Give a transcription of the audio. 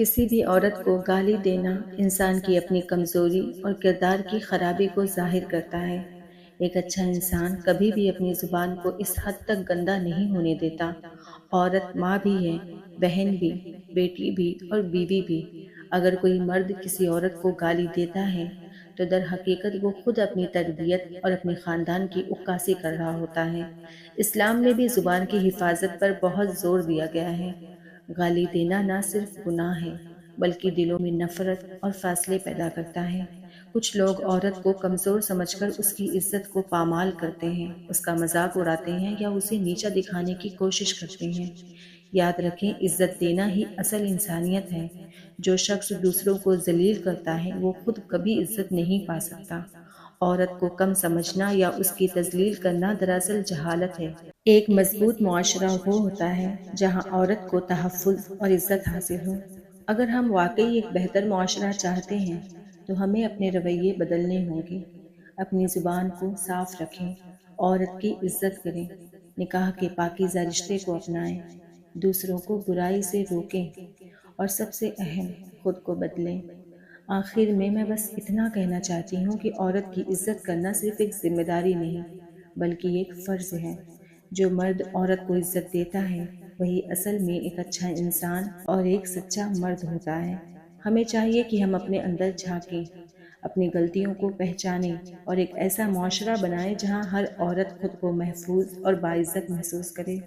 کسی بھی عورت کو گالی دینا انسان کی اپنی کمزوری اور کردار کی خرابی کو ظاہر کرتا ہے۔ ایک اچھا انسان کبھی بھی اپنی زبان کو اس حد تک گندا نہیں ہونے دیتا۔ عورت ماں بھی ہے، بہن بھی، بیٹی بھی اور بیوی بھی۔ اگر کوئی مرد کسی عورت کو گالی دیتا ہے تو در حقیقت وہ خود اپنی تربیت اور اپنے خاندان کی عکاسی کر رہا ہوتا ہے۔ اسلام میں بھی زبان کی حفاظت پر بہت زور دیا گیا ہے۔ گالی دینا نہ صرف گناہ ہے بلکہ دلوں میں نفرت اور فاصلے پیدا کرتا ہے۔ کچھ لوگ عورت کو کمزور سمجھ کر اس کی عزت کو پامال کرتے ہیں، اس کا مذاق اڑاتے ہیں یا اسے نیچا دکھانے کی کوشش کرتے ہیں۔ یاد رکھیں، عزت دینا ہی اصل انسانیت ہے۔ جو شخص دوسروں کو ذلیل کرتا ہے وہ خود کبھی عزت نہیں پا سکتا۔ عورت کو کم سمجھنا یا اس کی تذلیل کرنا دراصل جہالت ہے۔ ایک مضبوط معاشرہ وہ ہوتا ہے جہاں عورت کو تحفظ اور عزت حاصل ہو۔ اگر ہم واقعی ایک بہتر معاشرہ چاہتے ہیں تو ہمیں اپنے رویے بدلنے ہوں گے۔ اپنی زبان کو صاف رکھیں، عورت کی عزت کریں، نکاح کے پاکیزہ رشتے کو اپنائیں، دوسروں کو برائی سے روکیں اور سب سے اہم، خود کو بدلیں۔ آخر میں بس اتنا کہنا چاہتی ہوں کہ عورت کی عزت کرنا صرف ایک ذمہ داری نہیں بلکہ ایک فرض ہے۔ جو مرد عورت کو عزت دیتا ہے وہی اصل میں ایک اچھا انسان اور ایک سچا مرد ہوتا ہے۔ ہمیں چاہیے کہ ہم اپنے اندر جھانکیں، اپنی غلطیوں کو پہچانیں اور ایک ایسا معاشرہ بنائیں جہاں ہر عورت خود کو محفوظ اور باعزت محسوس کرے۔